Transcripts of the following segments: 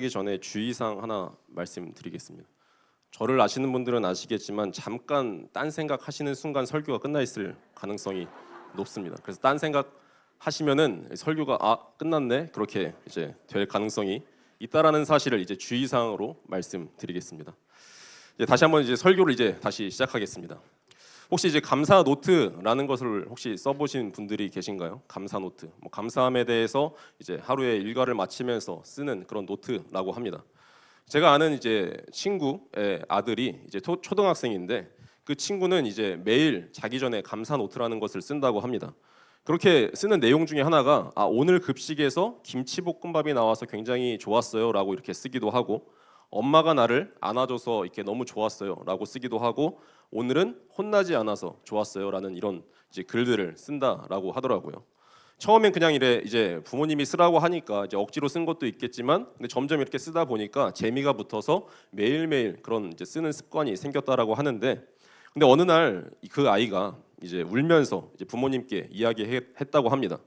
하기 전에 주의사항 하나 말씀드리겠습니다. 저를 아시는 분들은 아시겠지만 잠깐 딴 생각 하시는 순간 설교가 끝나 있을 가능성이 높습니다. 그래서 딴 생각 하시면은 설교가 끝났네 그렇게 이제 될 가능성이 있다라는 사실을 이제 주의사항으로 말씀드리겠습니다. 이제 다시 한번 이제 설교를 이제 다시 시작하겠습니다. 혹시 이제 감사 노트라는 것을 혹시 써보신 분들이 계신가요? 감사 노트. 감사함에 대해서 이제 하루의 일과를 마치면서 쓰는 그런 노트라고 합니다. 제가 아는 이제 친구의 아들이 이제 초등학생인데 그 친구는 이제 매일 자기 전에 감사 노트라는 것을 쓴다고 합니다. 그렇게 쓰는 내용 중에 하나가 오늘 급식에서 김치볶음밥이 나와서 굉장히 좋았어요라고 이렇게 쓰기도 하고, 엄마가 나를 안아줘서 이렇게 너무 좋았어요라고 쓰기도 하고, 오늘은 혼나지 않아서 좋았어요라는 이런 이제 글들을 쓴다라고 하더라고요. 처음엔 그냥 이제 부모님이 쓰라고 하니까 이제 억지로 쓴 것도 있겠지만, 근데 점점 이렇게 쓰다 보니까 재미가 붙어서 매일매일 그런 이제 쓰는 습관이 생겼다라고 하는데, 근데 어느 날 그 아이가 이제 울면서 이제 부모님께 이야기했다고 합니다.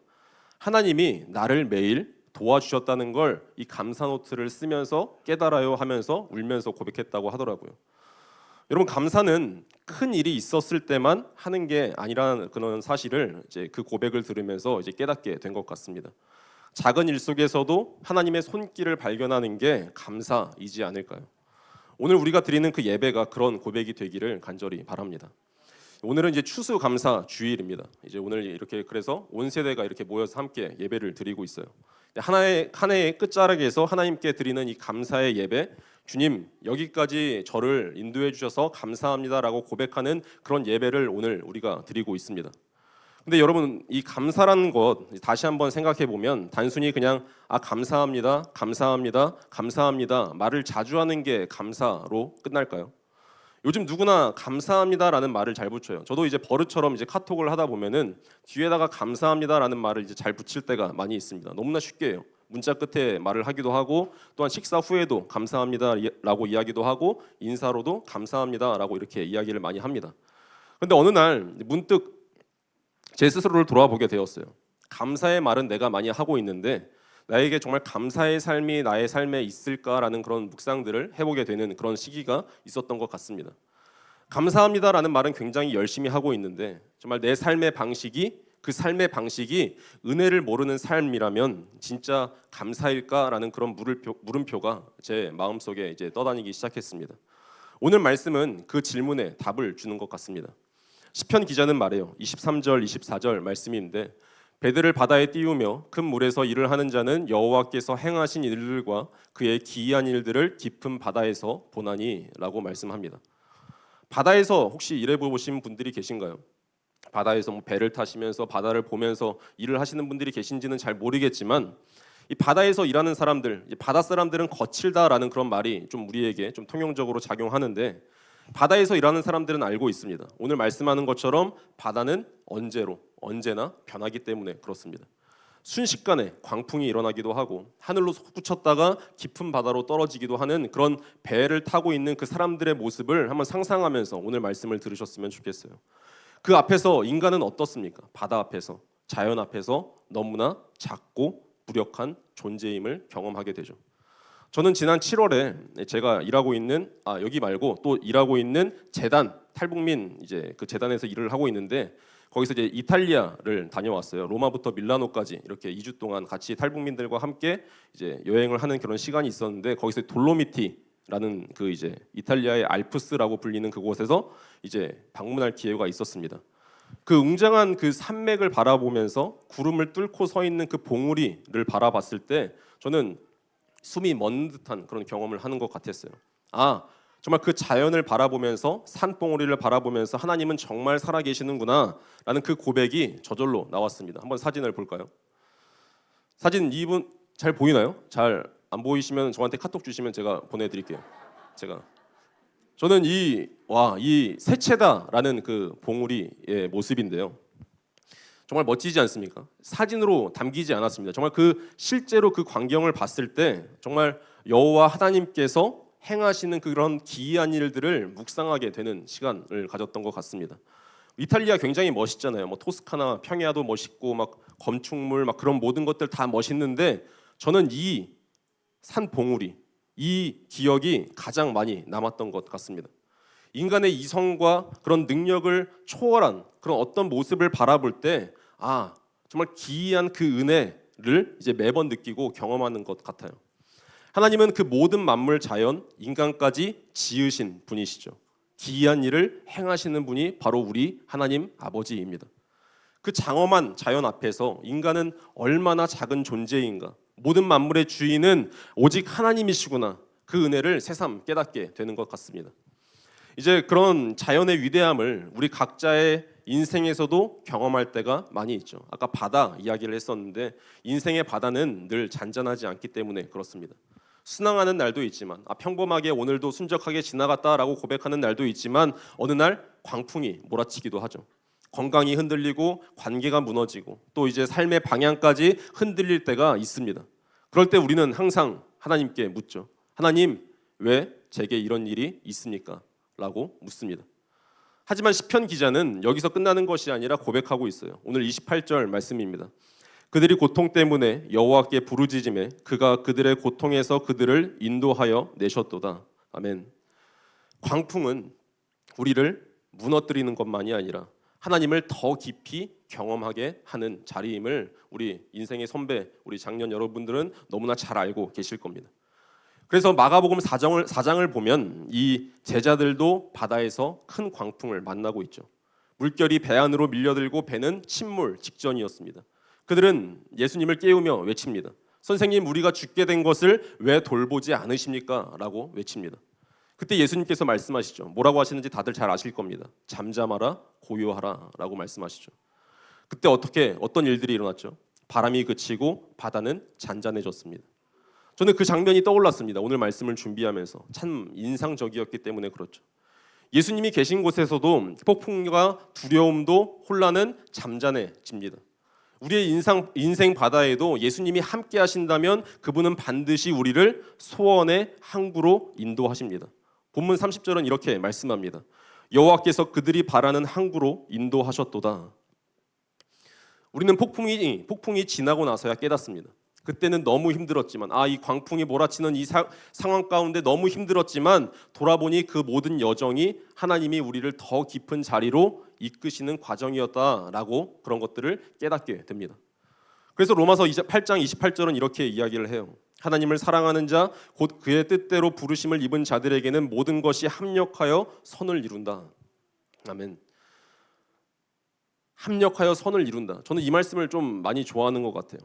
하나님이 나를 매일 도와주셨다는 걸 이 감사 노트를 쓰면서 깨달아요 하면서 울면서 고백했다고 하더라고요. 여러분, 감사는 큰 일이 있었을 때만 하는 게 아니라는 그런 사실을 이제 그 고백을 들으면서 이제 깨닫게 된 것 같습니다. 작은 일 속에서도 하나님의 손길을 발견하는 게 감사이지 않을까요? 오늘 우리가 드리는 그 예배가 그런 고백이 되기를 간절히 바랍니다. 오늘은 이제 추수감사 주일입니다. 이제 오늘 이렇게 그래서 온 세대가 이렇게 모여서 함께 예배를 드리고 있어요. 한 해의 끝자락에서 하나님께 드리는 이 감사의 예배, 주님 여기까지 저를 인도해 주셔서 감사합니다라고 고백하는 그런 예배를 오늘 우리가 드리고 있습니다. 근데 여러분, 이 감사라는 것 다시 한번 생각해 보면 단순히 그냥 감사합니다, 감사합니다, 감사합니다 말을 자주 하는 게 감사로 끝날까요? 요즘 누구나 감사합니다라는 말을 잘 붙여요. 저도 이제 버릇처럼 이제 카톡을 하다 보면은 뒤에다가 감사합니다라는 말을 이제 잘 붙일 때가 많이 있습니다. 너무나 쉽게 해요. 문자 끝에 말을 하기도 하고, 또한 식사 후에도 감사합니다라고 이야기도 하고, 인사로도 감사합니다라고 이렇게 이야기를 많이 합니다. 근데 어느 날 문득 제 스스로를 돌아보게 되었어요. 감사의 말은 내가 많이 하고 있는데 나에게 정말 감사의 삶이 나의 삶에 있을까라는 그런 묵상들을 해보게 되는 그런 시기가 있었던 것 같습니다. 감사합니다라는 말은 굉장히 열심히 하고 있는데 정말 내 삶의 방식이, 그 삶의 방식이 은혜를 모르는 삶이라면 진짜 감사일까라는 그런 물음표가 제 마음속에 이제 떠다니기 시작했습니다. 오늘 말씀은 그 질문에 답을 주는 것 같습니다. 시편 기자는 말해요. 23절, 24절 말씀인데, 배들을 바다에 띄우며 큰 물에서 일을 하는 자는 여호와께서 행하신 일들과 그의 기이한 일들을 깊은 바다에서 보나니라고 말씀합니다. 바다에서 혹시 일해보신 분들이 계신가요? 바다에서 배를 타시면서 바다를 보면서 일을 하시는 분들이 계신지는 잘 모르겠지만, 이 바다에서 일하는 사람들, 바다 사람들은 거칠다라는 그런 말이 좀 우리에게 좀 통용적으로 작용하는데, 바다에서 일하는 사람들은 알고 있습니다. 오늘 말씀하는 것처럼 바다는 언제나 변하기 때문에 그렇습니다. 순식간에 광풍이 일어나기도 하고 하늘로 솟구쳤다가 깊은 바다로 떨어지기도 하는 그런 배를 타고 있는 그 사람들의 모습을 한번 상상하면서 오늘 말씀을 들으셨으면 좋겠어요. 그 앞에서 인간은 어떻습니까? 바다 앞에서, 자연 앞에서 너무나 작고 무력한 존재임을 경험하게 되죠. 저는 지난 7월에 제가 일하고 있는 여기 말고 또 일하고 있는 재단, 탈북민 이제 그 재단에서 일을 하고 있는데, 거기서 이제 이탈리아를 다녀왔어요. 로마부터 밀라노까지 이렇게 2주 동안 같이 탈북민들과 함께 이제 여행을 하는 그런 시간이 있었는데, 거기서 돌로미티라는 그 이제 이탈리아의 알프스라고 불리는 그곳에서 이제 방문할 기회가 있었습니다. 그 웅장한 그 산맥을 바라보면서 구름을 뚫고 서 있는 그 봉우리를 바라봤을 때 저는 숨이 멎는 듯한 그런 경험을 하는 것 같았어요. 정말 그 자연을 바라보면서, 산봉우리를 바라보면서 하나님은 정말 살아계시는구나 라는 그 고백이 저절로 나왔습니다. 한번 사진을 볼까요? 사진 이분 잘 보이나요? 잘 안 보이시면 저한테 카톡 주시면 제가 보내드릴게요. 저는 이 새채다라는 그 봉우리의 모습인데요. 정말 멋지지 않습니까? 사진으로 담기지 않았습니다. 정말 실제로 그 광경을 봤을 때 정말 여호와 하나님께서 행하시는 그런 기이한 일들을 묵상하게 되는 시간을 가졌던 것 같습니다. 이탈리아 굉장히 멋있잖아요. 토스카나 평야도 멋있고 건축물 그런 모든 것들 다 멋있는데, 저는 이 산봉우리, 이 기억이 가장 많이 남았던 것 같습니다. 인간의 이성과 그런 능력을 초월한 그런 어떤 모습을 바라볼 때 정말 기이한 그 은혜를 이제 매번 느끼고 경험하는 것 같아요. 하나님은 그 모든 만물 자연, 인간까지 지으신 분이시죠. 기이한 일을 행하시는 분이 바로 우리 하나님 아버지입니다. 그 장엄한 자연 앞에서 인간은 얼마나 작은 존재인가. 모든 만물의 주인은 오직 하나님이시구나. 그 은혜를 새삼 깨닫게 되는 것 같습니다. 이제 그런 자연의 위대함을 우리 각자의 인생에서도 경험할 때가 많이 있죠. 아까 바다 이야기를 했었는데 인생의 바다는 늘 잔잔하지 않기 때문에 그렇습니다. 순항하는 날도 있지만 평범하게 오늘도 순적하게 지나갔다라고 고백하는 날도 있지만 어느 날 광풍이 몰아치기도 하죠. 건강이 흔들리고 관계가 무너지고 또 이제 삶의 방향까지 흔들릴 때가 있습니다. 그럴 때 우리는 항상 하나님께 묻죠. 하나님, 왜 제게 이런 일이 있습니까? 라고 묻습니다. 하지만 시편 기자는 여기서 끝나는 것이 아니라 고백하고 있어요. 오늘 28절 말씀입니다. 그들이 고통 때문에 여호와께 부르짖음에 그가 그들의 고통에서 그들을 인도하여 내셨도다. 아멘. 광풍은 우리를 무너뜨리는 것만이 아니라 하나님을 더 깊이 경험하게 하는 자리임을 우리 인생의 선배, 우리 장년 여러분들은 너무나 잘 알고 계실 겁니다. 그래서 마가복음 4장을 보면 이 제자들도 바다에서 큰 광풍을 만나고 있죠. 물결이 배 안으로 밀려들고 배는 침몰 직전이었습니다. 그들은 예수님을 깨우며 외칩니다. 선생님, 우리가 죽게 된 것을 왜 돌보지 않으십니까? 라고 외칩니다. 그때 예수님께서 말씀하시죠. 뭐라고 하시는지 다들 잘 아실 겁니다. 잠잠하라, 고요하라 라고 말씀하시죠. 그때 어떤 일들이 일어났죠? 바람이 그치고 바다는 잔잔해졌습니다. 저는 그 장면이 떠올랐습니다. 오늘 말씀을 준비하면서 참 인상적이었기 때문에 그렇죠. 예수님이 계신 곳에서도 폭풍과 두려움도 혼란은 잠잠해집니다. 우리의 인생 바다에도 예수님이 함께 하신다면 그분은 반드시 우리를 소원의 항구로 인도하십니다. 본문 30절은 이렇게 말씀합니다. 여호와께서 그들이 바라는 항구로 인도하셨도다. 우리는 폭풍이 지나고 나서야 깨닫습니다. 그때는 너무 힘들었지만 이 광풍이 몰아치는 이 상황 가운데 너무 힘들었지만 돌아보니 그 모든 여정이 하나님이 우리를 더 깊은 자리로 이끄시는 과정이었다라고 그런 것들을 깨닫게 됩니다. 그래서 로마서 8장 28절은 이렇게 이야기를 해요. 하나님을 사랑하는 자 곧 그의 뜻대로 부르심을 입은 자들에게는 모든 것이 합력하여 선을 이룬다. 아멘. 합력하여 선을 이룬다. 저는 이 말씀을 좀 많이 좋아하는 것 같아요.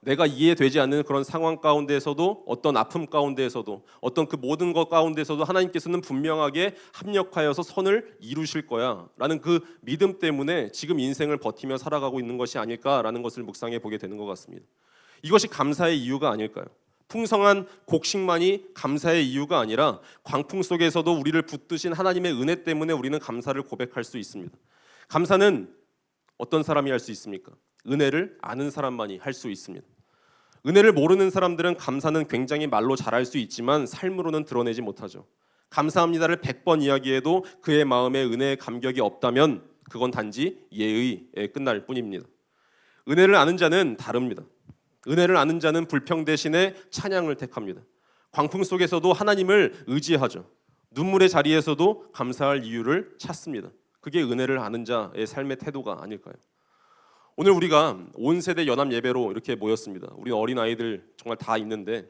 내가 이해되지 않는 그런 상황 가운데에서도 어떤 아픔 가운데에서도 어떤 그 모든 것 가운데에서도 하나님께서는 분명하게 합력하여서 선을 이루실 거야 라는 그 믿음 때문에 지금 인생을 버티며 살아가고 있는 것이 아닐까라는 것을 묵상해 보게 되는 것 같습니다. 이것이 감사의 이유가 아닐까요? 풍성한 곡식만이 감사의 이유가 아니라 광풍 속에서도 우리를 붙드신 하나님의 은혜 때문에 우리는 감사를 고백할 수 있습니다. 감사는 어떤 사람이 할 수 있습니까? 은혜를 아는 사람만이 할 수 있습니다. 은혜를 모르는 사람들은 감사는 굉장히 말로 잘할 수 있지만 삶으로는 드러내지 못하죠. 감사합니다를 100번 이야기해도 그의 마음에 은혜의 감격이 없다면 그건 단지 예의에 끝날 뿐입니다. 은혜를 아는 자는 다릅니다. 은혜를 아는 자는 불평 대신에 찬양을 택합니다. 광풍 속에서도 하나님을 의지하죠. 눈물의 자리에서도 감사할 이유를 찾습니다. 그게 은혜를 아는 자의 삶의 태도가 아닐까요? 오늘 우리가 온 세대 연합 예배로 이렇게 모였습니다. 우리 어린 아이들 정말 다 있는데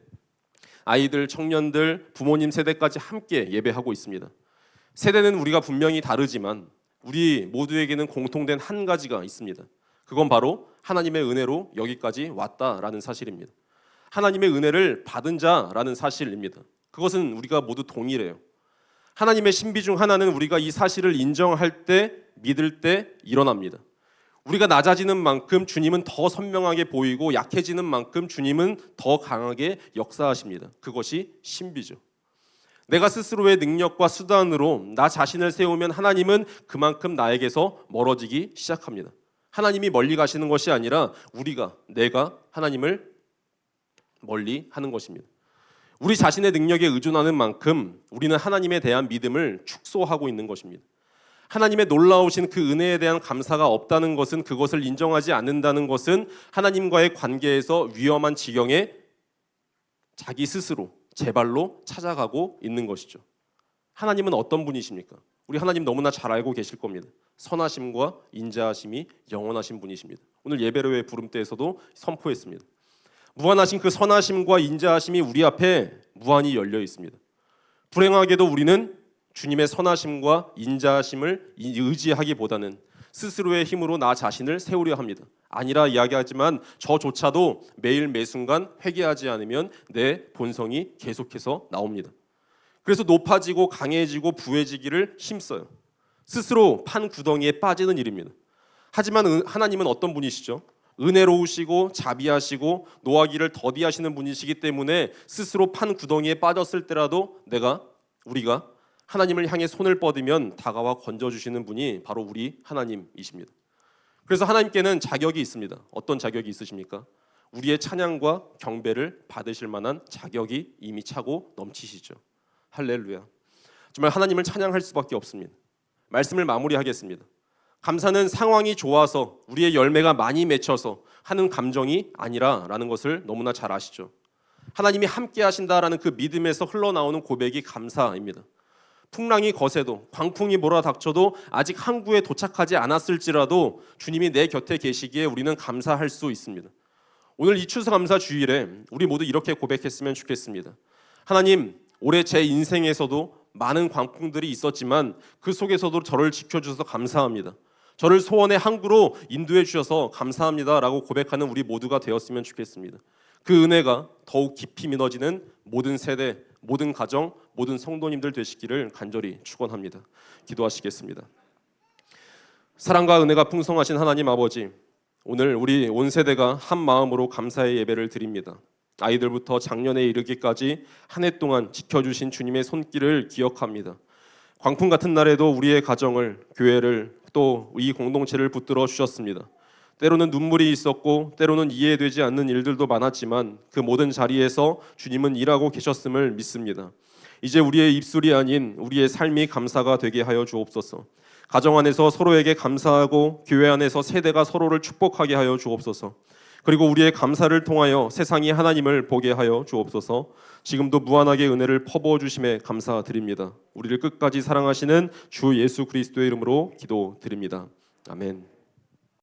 아이들, 청년들, 부모님 세대까지 함께 예배하고 있습니다. 세대는 우리가 분명히 다르지만 우리 모두에게는 공통된 한 가지가 있습니다. 그건 바로 하나님의 은혜로 여기까지 왔다라는 사실입니다. 하나님의 은혜를 받은 자라는 사실입니다. 그것은 우리가 모두 동일해요. 하나님의 신비 중 하나는 우리가 이 사실을 인정할 때, 믿을 때 일어납니다. 우리가 낮아지는 만큼 주님은 더 선명하게 보이고 약해지는 만큼 주님은 더 강하게 역사하십니다. 그것이 신비죠. 내가 스스로의 능력과 수단으로 나 자신을 세우면 하나님은 그만큼 나에게서 멀어지기 시작합니다. 하나님이 멀리 가시는 것이 아니라 내가 하나님을 멀리 하는 것입니다. 우리 자신의 능력에 의존하는 만큼 우리는 하나님에 대한 믿음을 축소하고 있는 것입니다. 하나님의 놀라우신 그 은혜에 대한 감사가 없다는 것은, 그것을 인정하지 않는다는 것은 하나님과의 관계에서 위험한 지경에 자기 스스로 제 발로 찾아가고 있는 것이죠. 하나님은 어떤 분이십니까? 우리 하나님 너무나 잘 알고 계실 겁니다. 선하심과 인자하심이 영원하신 분이십니다. 오늘 예배로의 부름때에서도 선포했습니다. 무한하신 그 선하심과 인자하심이 우리 앞에 무한히 열려 있습니다. 불행하게도 우리는 주님의 선하심과 인자하심을 의지하기보다는 스스로의 힘으로 나 자신을 세우려 합니다. 아니라 이야기하지만 저조차도 매일 매순간 회개하지 않으면 내 본성이 계속해서 나옵니다. 그래서 높아지고 강해지고 부해지기를 힘써요. 스스로 판 구덩이에 빠지는 일입니다. 하지만 하나님은 어떤 분이시죠? 은혜로우시고 자비하시고 노하기를 더디하시는 분이시기 때문에 스스로 판 구덩이에 빠졌을 때라도 우리가 하나님을 향해 손을 뻗으면 다가와 건져주시는 분이 바로 우리 하나님이십니다. 그래서 하나님께는 자격이 있습니다. 어떤 자격이 있으십니까? 우리의 찬양과 경배를 받으실 만한 자격이 이미 차고 넘치시죠. 할렐루야. 정말 하나님을 찬양할 수밖에 없습니다. 말씀을 마무리하겠습니다. 감사는 상황이 좋아서 우리의 열매가 많이 맺혀서 하는 감정이 아니라라는 것을 너무나 잘 아시죠. 하나님이 함께 하신다라는 그 믿음에서 흘러나오는 고백이 감사입니다. 풍랑이 거세도 광풍이 몰아닥쳐도 아직 항구에 도착하지 않았을지라도 주님이 내 곁에 계시기에 우리는 감사할 수 있습니다. 오늘 이 추수감사 주일에 우리 모두 이렇게 고백했으면 좋겠습니다. 하나님, 올해 제 인생에서도 많은 광풍들이 있었지만 그 속에서도 저를 지켜주셔서 감사합니다. 저를 소원의 항구로 인도해 주셔서 감사합니다라고 고백하는 우리 모두가 되었으면 좋겠습니다. 그 은혜가 더욱 깊이 믿어지는 모든 세대, 모든 가정, 모든 성도님들 되시기를 간절히 축원합니다. 기도하시겠습니다. 사랑과 은혜가 풍성하신 하나님 아버지, 오늘 우리 온 세대가 한 마음으로 감사의 예배를 드립니다. 아이들부터 작년에 이르기까지 한 해 동안 지켜주신 주님의 손길을 기억합니다. 광풍 같은 날에도 우리의 가정을, 교회를, 또 이 공동체를 붙들어 주셨습니다. 때로는 눈물이 있었고 때로는 이해되지 않는 일들도 많았지만 그 모든 자리에서 주님은 일하고 계셨음을 믿습니다. 이제 우리의 입술이 아닌 우리의 삶이 감사가 되게 하여 주옵소서. 가정 안에서 서로에게 감사하고 교회 안에서 세대가 서로를 축복하게 하여 주옵소서. 그리고 우리의 감사를 통하여 세상이 하나님을 보게 하여 주옵소서. 지금도 무한하게 은혜를 퍼부어 주심에 감사드립니다. 우리를 끝까지 사랑하시는 주 예수 그리스도의 이름으로 기도드립니다. 아멘.